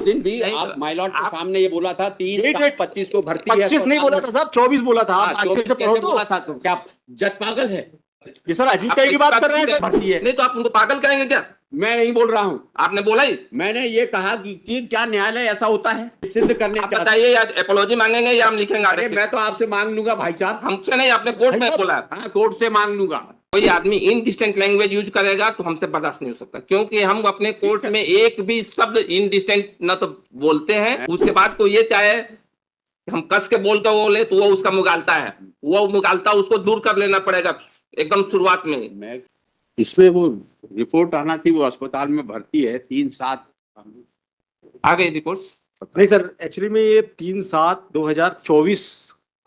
दिन भी आप माइलॉट के सामने ये बोला था 30-25 को भर्ती है। 25 नहीं बोला था साहब, 24 बोला था। आप 24 कैसे बोला था? तो क्या जज पागल है? ये सर अजीत टाइप की बात कर रहे हैं सर। भर्ती है नहीं तो आप उनको पागल कहेंगे क्या? मैं नहीं बोल रहा हूँ, आपने बोला ही। मैंने ये कहा कि क्या न्यायालय ऐसा होता है सिद्ध करने आप बताइए, या अपोलॉजी मांगेंगे या हम लिखेंगे? अरे मैं तो आपसे मांग लूंगा भाई साहब। हमसे नहीं, आपने कोर्ट में बोला है। हाँ, कोर्ट से मांग लूंगा। कोई आदमी इनडिसेंट लैंग्वेज यूज करेगा तो हमसे बर्दाश्त नहीं हो सकता, क्योंकि हम अपने कोर्ट में एक भी शब्द इनडिसेंट न तो बोलते हैं, उसके बाद कोई ये चाहे हम कस के बोल कर बोले तो वो उसका मुगालता है, वो मुगालता उसको दूर कर लेना पड़ेगा एकदम शुरुआत में। मैं इसमें वो रिपोर्ट आना थी, वो अस्पताल में भर्ती है 3/7 आ गई रिपोर्ट। नहीं सर, एक्चुअली में ये 3/7/2024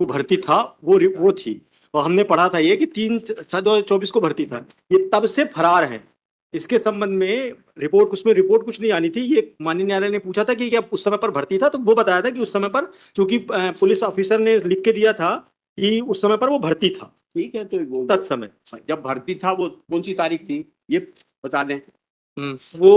को भर्ती था, वो थी, और हमने पढ़ा था ये कि 3/7/2024 को भर्ती था। ये तब से फरार है। इसके संबंध में उसमें रिपोर्ट कुछ नहीं आनी थी। ये माननीय न्यायालय ने पूछा था कि क्या उस समय पर भर्ती था, तो वो बताया था कि उस समय पर चूंकि पुलिस ऑफिसर ने लिख के दिया था कि उस समय पर वो भर्ती था। ठीक है, तो तत्समय जब भर्ती था वो कौन सी तारीख थी ये बता दें। वो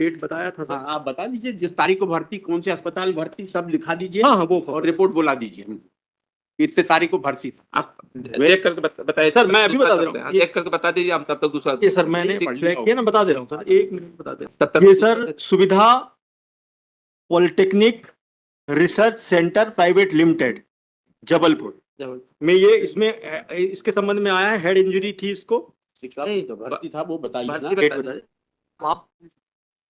डेट बताया था। हाँ, आप बता दीजिए जिस तारीख को भर्ती, कौन से अस्पताल भर्ती, सब लिखा दीजिए। हाँ वो और रिपोर्ट बुला दीजिए इतने तारीख को भर्ती था। आप देख करके बताइए सर, मैं अभी बता दे रहा हूँ। देख करके बता दीजिए, हम तब तक दूसरा। ये सर मैंने ट्रैक किया ना, बता दे रहा हूँ सर, 1 मिनट बता दे रहा तब हूँ। तक ये सर सुविधा polytechnic research centre private limited Jabalpur में ये इसके संबंध में आया है। हेड इंजरी थी इसको। तो भर्ती था वो बताइए ना। डेट बताइए आप।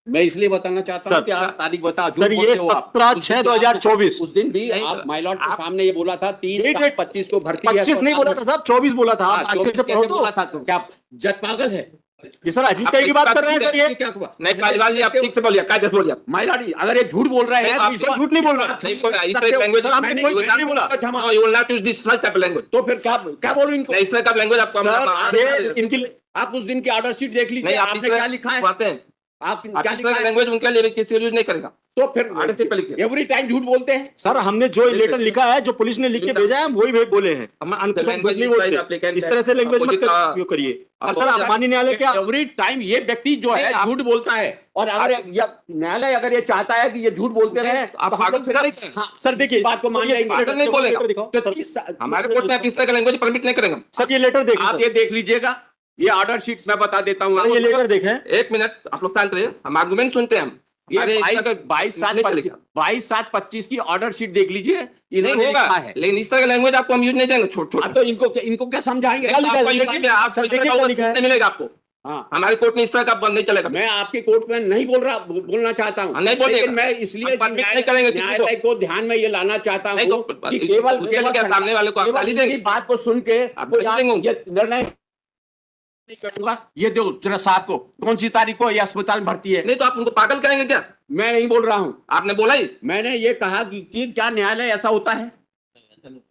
मैं इसलिए बताना चाहता हूँ कि आप तारीख बता। सर ये 17/6/2024 उस दिन भी आप माइलॉट के सामने ये बोला था 30-25 को भर्ती है। 25 नहीं बोला था साहब, 24 बोला था। आप 24 कैसे बोला था? तो क्या जज पागल है? ये सर अजीत टाइप की बात कर रहे हैं सर। ये क्या हुआ? नहीं पालीवाल जी, आप ठीक से बोलिए, क्या जैसे बोलिए। माइलॉट अगर ये झूठ बोल रहे हैं तो झूठ नहीं बोल रहा। इस तरह की लैंग्वेज हमने कोई झूठ नहीं बोला। You will not use this such type language. तो फिर क्या बोलूं इनको? नहीं, इस तरह का लैंग्वेज आपको सर इनकी आप उस दिन की ऑर्डर शीट देख लीजिए। नहीं, आप आपने क्या लिखा है? बातें हैं, आप आप क्या इस लिखा तरह का है? लैंग्वेज उनके लिए किसी यूज नहीं करेगा। तो फिर ऑर्डर शीट पे लिखिए। एवरी टाइम झूठ बोलते हैं। सर हमने जो लेटर लिखा है, जो पुलिस ने लिख के भेजा है, हम वही बोले हैं। हम language नहीं is बोलते। applicant इस तरह से लैंग्वेज मत opposite उपयोग करिए। और सर opposite- माननीय न्यायालय क्या एवरी टाइम ये व्यक्ति जो है झूठ बोलता है, और अगर न्यायालय अगर ये चाहता है कि ये झूठ बोलते रहे आप तो हम लोग पागल फिर- नहीं हाँ, सर देखिए, बात को मान जाएंगे। पागल नहीं बोलेगा। दिखाओ हमारे कोर्ट में आप इस तरह का लैंग्वेज परमिट नहीं करेंगे। सर ये लेटर देखें। आप ये देख लीजिएगा, ये ऑर्डर शीट मैं बता देता हूँ। सर ये लेटर देखें। एक मिनट आप लोग शांत रहिए, हम आर्गुमेंट सुनते हैं। हम ये अरे इस तरह का 22/7/25 की ऑर्डर शीट देख लीजिए। नहीं इन्होंने होगा, लिखा है। लेकिन इस तरह का लैंग्वेज आपको हम यूज नहीं देंगे। छोट हाँ, तो इनको क्या समझाएंगे? आपको सर, देखिए क्या लिखा है। नहीं मिलेगा आपको। हाँ, हमारे कोर्ट में इस तरह का बंद नहीं चलेगा। मैं आपके कोर्ट में नहीं बोलना चाहता हूँ। नहीं बोलिएगा। लेकिन मैं इसलिए हम परमिट नहीं करेंगे किसी को। न्यायालय को ध्यान में ये लाना चाहता नहीं हूँ तो कि केवल क्या सामने वाले को आप गाली केवल देंगे? इनकी बात को सुन के आप कोई गाली देंगे? ये निर्णय नहीं करूंगा। ये दो जरा साहब को कौन सी तारीख को ये अस्पताल में भर्ती है। नहीं तो आप उनको पागल कहेंगे क्या? मैं नहीं बोल रहा हूँ, आपने बोला ही। मैंने ये कहा कि क्या न्यायालय ऐसा होता है?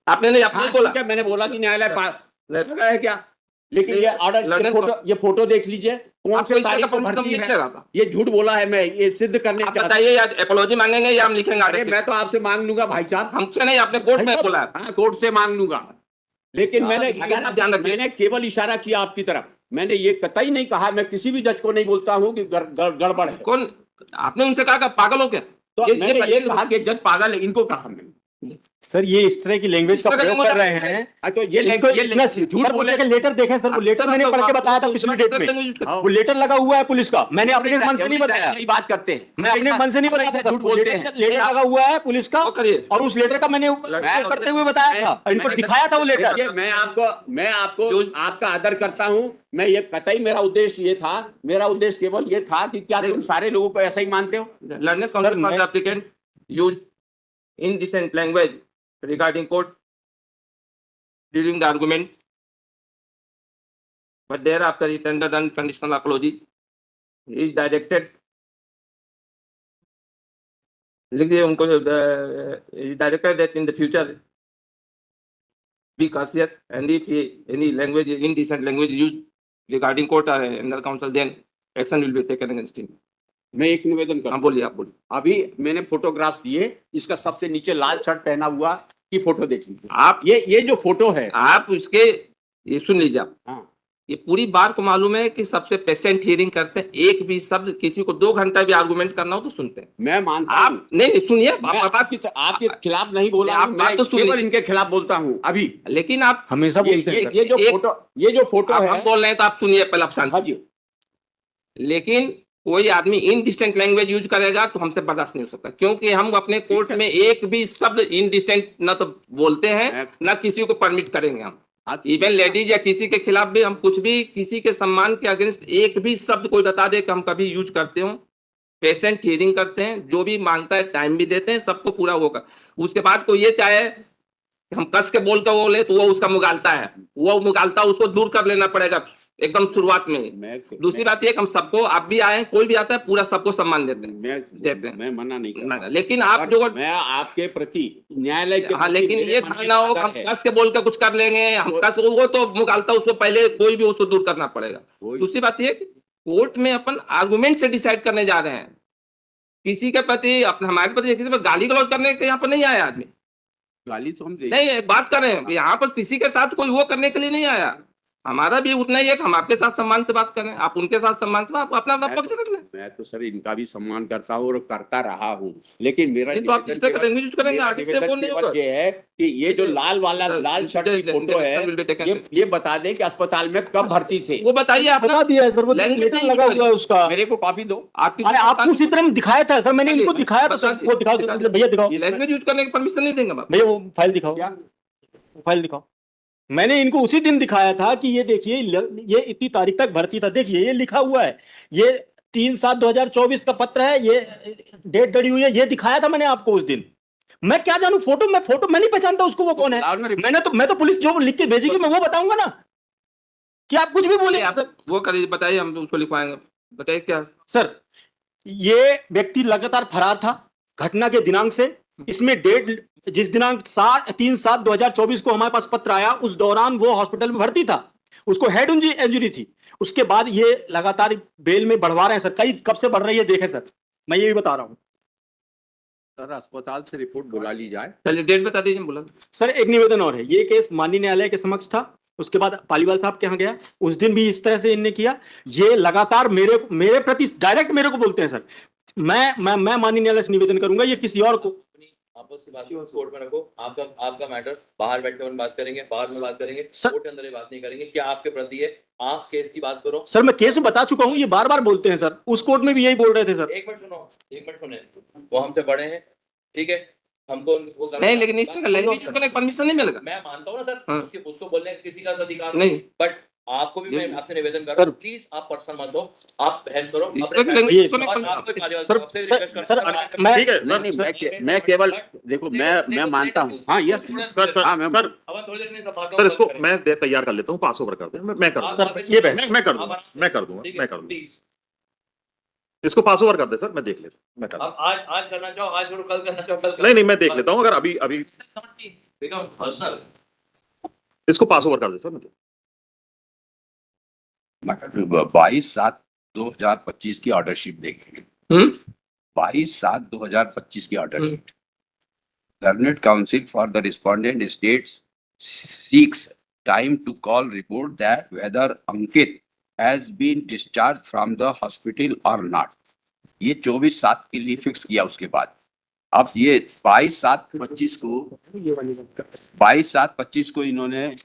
आपने नहीं, आपने हाँ, बोला ठीक है, मैंने बोला कि न्यायालय पागल है क्या? लेकिन नहीं, ये ऑर्डर लड़ने ये फोटो देख लीजिए, कौन आपको से इस तरह तारीख का को परमिट भर्ती नहीं है। मिलेगा। ये झूठ बोला है, मैं ये सिद्ध करने आप चाहता बताइए, या अपोलॉजी मांगेंगे या हम लिखेंगे? हूं। अरे मैं तो आपसे मांग लूंगा भाई साहब। हमसे नहीं, आपने कोर्ट में बोला है। हाँ, कोर्ट से मांग लूंगा। लेकिन मैंने ध्यान रखिए। मैंने केवल इशारा किया आपकी तरफ। मैंने ये कतई नहीं कहा, मैं किसी भी जज को नहीं बोलता हूँ कि गड़बड़ है। कौन? आपने उनसे कहा कि पागल हो क्या? तो मैंने ये कहा कि जज पागल है, इनको कहा मैंने। सर ये इस तरह की लैंग्वेज का प्रयोग कर रहे हैं। तो ये झूठ बोले। लेटर देखें सर, वो लेटर मैंने पढ़ के बताया था पिछली डेट में। वो लेटर लगा हुआ है पुलिस का, मैंने अपने मन से नहीं बताया। यही बात करते हैं, मैं अपने मन से नहीं बताया था, झूठ बोलते हैं। लेटर लगा हुआ है पुलिस का, वो करिए। और उस लेटर का मैंने करते हुए बताया था, इनको दिखाया था वो लेटर। देखिए, मैं आपको आपका आदर करता हूं। मैं ये कतई मेरा उद्देश्य ये था, मेरा उद्देश्य केवल ये था कि क्या तुम सारे लोगों को ऐसा ही मानते हो? Learned counsel for the applicant use indecent language regarding court during the argument, but thereafter he tendered unconditional apology. He is directed, लिख दिए उनको, directed that in the future be cautious, and if any language, indecent language used regarding court or under counsel, then action will be taken against him. मैं एक निवेदन कर, हाँ बोलिए, आप बोलिए। अभी मैंने फोटोग्राफ दिए, इसका सबसे नीचे लाल शर्ट पहना हुआ की फोटो देख लीजिए। आप ये जो फोटो है, आप उसके ये सुन लीजिए आप। हाँ, ये पूरी बार को मालूम है कि सबसे पेशेंट हियरिंग करते हैं, एक भी शब्द किसी को 2 घंटा भी आर्गुमेंट करना हो तो सुनते हैं। मैं मानता हूं, आप नहीं सुनिए, मैं आपके खिलाफ नहीं बोला आप हूं, बात मैं तो सुनिए। केवल इनके खिलाफ बोलता हूं अभी। लेकिन आप हमेशा बोलते हैं सर। ये जो फोटो आप है, हम बोल रहे हैं तो आप सुनिए पहले, आप शांत। हाँ जी, लेकिन कोई आदमी इनडिस्टेंट लैंग्वेज यूज करेगा तो हमसे बर्दाश्त नहीं हो सकता, क्योंकि हम अपने कोर्ट में एक भी शब्द इनडिस्टेंट ना तो बोलते हैं ना किसी को परमिट करेंगे हम। इवन लेडीज या किसी के खिलाफ भी हम कुछ भी किसी के सम्मान के अगेंस्ट एक भी शब्द कोई बता दे कि हम कभी यूज करते हो। पेशेंट हियरिंग करते हैं, जो भी मांगता है टाइम भी देते हैं, सबको पूरा होगा। उसके बाद कोई ये चाहे कि हम कस के बोल बोले तो वो उसका मुगालता है, वो मुगालता उसको दूर कर लेना पड़ेगा एकदम शुरुआत में। दूसरी बात ये कि हम सबको, आप भी आए, कोई भी आता है, पूरा सबको सम्मान देते हैं। मैं मना नहीं कर रहा, लेकिन आप जो, मैं आपके प्रति न्यायालय के हाँ, प्रति लेकिन मेरे ये मन में धारणा हो आदर हम है। कस के बोल के कुछ कर लेंगे, हम कस, वो तो मुगालता उसको पहले कोई भी उसको दूर करना पड़ेगा। दूसरी बात ये कि कोर्ट में अपन आर्गुमेंट से डिसाइड करने जा रहे हैं। किसी के प्रति, अपने हमारे प्रति किसी पर गाली गलौज करने के यहाँ पर नहीं आया आदमी। गाली तो हम नहीं, एक बात करें, यहाँ पर किसी के साथ कोई वो करने के लिए नहीं आया। हमारा भी उतना ही है कि हम आपके साथ सम्मान से बात करें, आप उनके साथ सम्मान से, आप अपना अपना पक्ष रख लें। मैं तो सर इनका भी सम्मान करता हूँ और करता रहा हूँ, लेकिन मेरा नहीं तो आप किस तरह का लैंग्वेज यूज करेंगे, मेरा आगे से निवेदन वो नहीं केवल होगा। ये है कि ये जो लाल शर्ट की फोटो है, ये बता दें कि अस्पताल में कब भर्ती थे। वो बताइए आप बता दिया है सर, वो लैंग्वेज लेटर नहीं लगा यूज हुआ है उसका। मेरे को कॉपी दो। अरे आपको उसी तरह दिखाया था सर, मैंने इनको दिखाया था सर, वो दिखाओ भैया, दिखाओ लैंग्वेज यूज करने की परमिशन नहीं देंगे आप। भैया, वो फाइल दिखाओ, क्या फाइल दिखाओ। मैंने इनको उसी दिन दिखाया था कि ये देखिए, ये इतनी तारीख तक भर्ती था, देखिए ये लिखा हुआ है, ये 3/7/2024 का पत्र है, ये डेट डली हुई है, ये दिखाया था मैंने आपको उस दिन। मैं क्या जानू, फोटो मैं नहीं पहचानता उसको, वो कौन है। मैं तो पुलिस जो लिख के भेजेगी मैं वो बताऊंगा ना, कि आप कुछ भी बोले। आप वो करिए, बताइए, हम उसको लिखवाएंगे। बताइए क्या सर, ये व्यक्ति लगातार फरार था घटना के दिनांक से। इसमें डेट, जिस दिनांक 3/7/2024 को हमारे पास पत्र आया, उस दौरान वो हॉस्पिटल में भर्ती था, उसको हेड इंजरी थी। उसके बाद ये लगातार बेल में बढ़वा रहे हैं सर, कब से बढ़ रही है देखें सर, मैं ये भी बता रहा हूं सर। अस्पताल से रिपोर्ट बुला ली जाए। चलिए डेट बता दीजिए, बोला सर। एक निवेदन और है, ये केस माननीय न्यायालय के समक्ष था, उसके बाद पालीवाल साहब के यहाँ गया, उस दिन भी इस तरह से इनने किया। ये लगातार मेरे प्रति डायरेक्ट मेरे को बोलते हैं सर। मैं माननीय न्यायालय से निवेदन करूंगा, ये किसी और को आपस की बात कोर्ट में रखो। आपका मैटर बाहर बैठ कर बात करेंगे, बाहर में बात करेंगे, कोर्ट के अंदर ये बात नहीं करेंगे। क्या आपके प्रति है, आप केस की बात करो। सर, मैं केस में बता चुका हूं, ये बार बार बोलते हैं सर, उस कोर्ट में भी यही बोल रहे थे सर। एक मिनट सुने, वो हमसे बड़े हैं, ठीक है, हमको वो नहीं, लेकिन इसमें लैंग्वेज यूज करने का परमिशन नहीं मिलेगा। मैं मानता हूँ ना सर, उसको बोलने का किसी का अधिकार नहीं, बट आपको भी मैं आपसे निवेदन कर रहा हूँ, प्लीज आप पर्सन मत हो, आप बहस करो। मैं केवल देखो, मैं मानता हूँ, हाँ यस सर, इसको मैं तैयार कर लेता हूँ, पास ओवर कर दे, मैं कर दूंगा, ये मैं कर दूंगा, इसको पास ओवर कर दे सर, मैं देख लेता हूँ, मैं कर दूंगा। आज करना चाहो आज करो, कल करना चाहो कल। नहीं, मैं देख लेता हूँ, अगर अभी इसको पास ओवर कर दे सर। 22/7/2025 की ऑर्डर शीट देखेंगे। 22/7/2025 की order sheet. Learned counsel for the respondent state seeks time to call report that whether Ankit has been discharge from the hospital और नॉट। ये 24/7 के लिए फिक्स किया। उसके बाद अब ये 22/7/25 को इन्होंने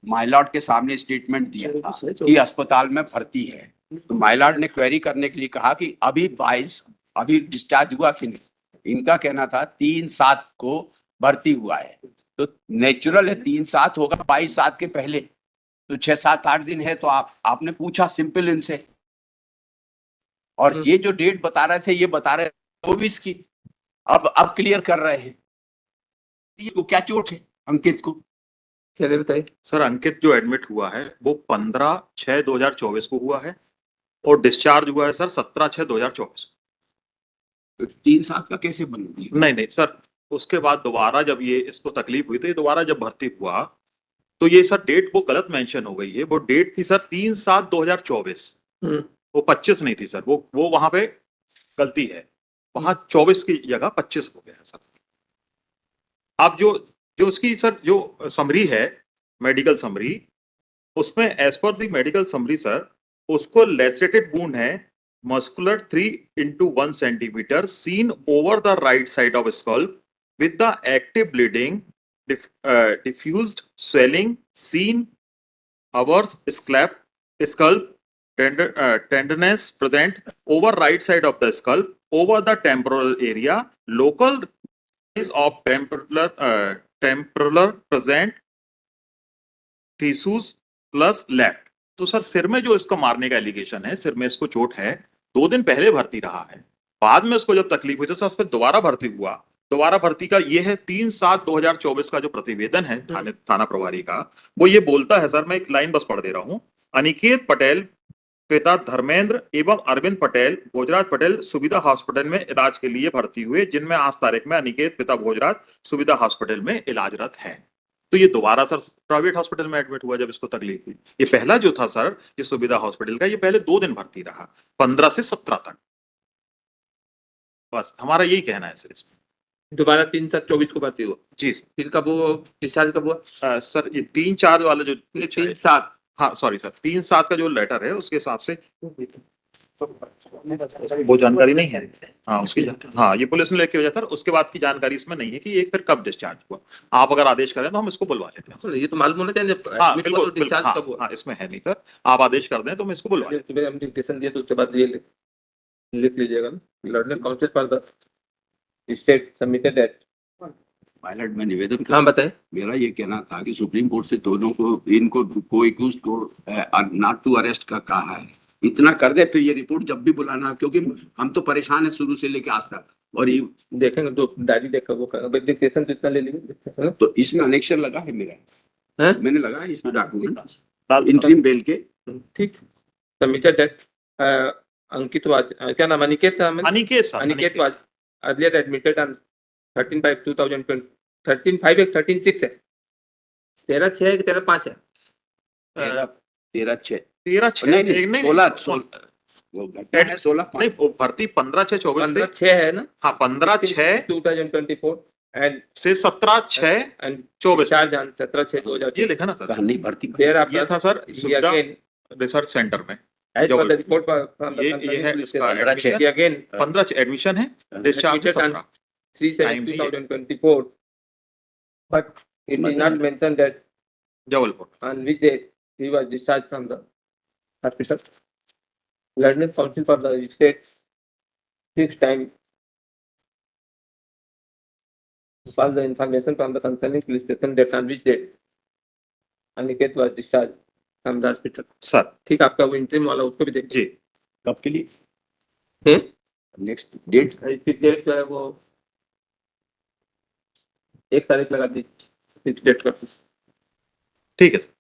माइलॉर्ड के सामने स्टेटमेंट दिया था कि अस्पताल में भर्ती है। तो माइलॉर्ड ने क्वेरी करने के लिए कहा कि अभी डिस्चार्ज हुआ कि नहीं। इनका कहना था 3/7 को भर्ती हुआ है, तो नेचुरल है 3/7 होगा 22/7 के पहले, तो 6-7-8 दिन है। तो आपने पूछा सिंपल इनसे, और ये जो डेट बता रहे थे, ये बता रहे 24 की। अब क्लियर कर रहे हैं, ये क्या चोट है अंकित को। चलिए बताइए सर, अंकित जो एडमिट हुआ है वो 15/6/2024 को हुआ है और डिस्चार्ज हुआ है सर 17/6/2024। 3/7 का कैसे बन गया? नहीं सर, उसके बाद दोबारा जब ये इसको तकलीफ हुई, तो ये दोबारा जब भर्ती हुआ तो ये सर डेट वो गलत मेंशन हो गई है। वो डेट थी सर 3/7/2024, वो 25 नहीं थी सर, वो वहां पे गलती है, वहां 24 की जगह 25 हो गया है सर। आप जो उसकी सर जो समरी है, मेडिकल समरी, उसमें as per the medical summary sir, उसको लेसरेटेड वुंड है, muscular 3 × 1 centimetre seen over the right side of skull with the active bleeding, diffused swelling seen over skull, tenderness present over right side of the skull, over the temporal area, local is of temporal present tissues plus left. तो sir सिर में जो इसको मारने का allegation है, सिर में इसको चोट है, 2 दिन पहले भर्ती रहा है, बाद में उसको जब तकलीफ हुई तो सर फिर दोबारा भर्ती हुआ। दोबारा भर्ती का ये है 3/7/2024 का जो प्रतिवेदन है थाना प्रभारी का, वो ये बोलता है सर, मैं एक लाइन बस पढ़ दे रहा हूँ। अनिकेत पटेल पिता धर्मेंद्र एवं अरविंद पटेल भोजराज पटेल सुविधा हॉस्पिटल में इलाज के लिए भर्ती हुए, जिनमें आज तारीख में अनिकेत पिता भोजराज सुविधा हॉस्पिटल में इलाजरत है। तो ये दोबारा सर प्राइवेट हॉस्पिटल में एडमिट हुआ जब इसको तकलीफ हुई। ये पहला जो था सर ये सुविधा हॉस्पिटल का, ये पहले 2 दिन भर्ती रहा, 15 से 17 तक। बस हमारा यही कहना है सर इसमें। दोबारा 3/7/24 को भर्ती हुआ, जी सर। फिर कब वो डिस्चार्ज कब हुआ? सर ये 3/4 वाला जो 3/7 हाँ सॉरी सर 3/7 का जो लेटर है उसके हिसाब से वो जानकारी नहीं है। हाँ उसकी हाँ ये पुलिस ने लेके भेजा था, उसके बाद की जानकारी इसमें नहीं है कि ये फिर कब डिस्चार्ज हुआ। आप अगर आदेश करें तो हम इसको बुलवा लेते हैं। ये तो मालूम होना चाहिए हाँ admit हुआ बिल्कुल तो डिस्चार्ज बिल्कुल, कब हुआ। हाँ इसमें है नहीं सर, आप आदेश कर दें तो मैं इसको बुलवा लेता सुबह हम डिक्टेशन दिए तो उसके बाद ये लिख लीजिएगा ना, learning council for the state submitted that. Pilot में निवेदन हाँ बताएं। मेरा ये कहना था कि सुप्रीम कोर्ट से दोनों को इनको को एक्यूज को नॉट टू अरेस्ट का कहा है, इतना कर दे, फिर ये रिपोर्ट जब भी बुलाना, क्योंकि हम तो परेशान है शुरू से लेके आज तक। और ये देखेंगे तो डायरी देखकर वो करेंगे, डिक्टेशन तो इतना ले लेंगे। तो इसमें अनेक्शन लगा है मेरा, हैं? मैंने लगा है इसमें डॉक्यूमेंट हूँ। इंटरिम बेल के। ठीक, सबमिटेड दैट अंकित वाज, क्या नाम, अनिकेत नाम है? Aniket sir, Aniket was earlier admitted on 13/5/2020, 13/5 एक 13/6 है, 13/6 है कि 13/5 है? 13/6 13/6 नहीं 16 वो घटना है 16/5 नहीं वो भर्ती 15/6/24 से 15/6 है ना, हाँ 15/6 2024 एंड से 17/6/24 चार्ज 17/6/2024 ये लिखा ना सर। नहीं भर्ती देयर आफ्टर ये था sir Suvidha again research centre में। As per the report from the ये है इसका 15/6 ये अगेन 15 एडमिशन है, discharge Admitted on 3/7/2024 but it did not mention that Jabalpur. on which day he was discharged from the hospital. Learning Council for the state fixed time to pass the information from the concerning police station that on which date Aniket was discharged from the hospital. Sir ठीक, आपका वो interview वाला उसको भी देखिए। जी कब के लिए नेक्स्ट डेट इसकी डेट जो है वो 1 तारीख लगा दी, फिक्स डेट कर। ठीक है सर।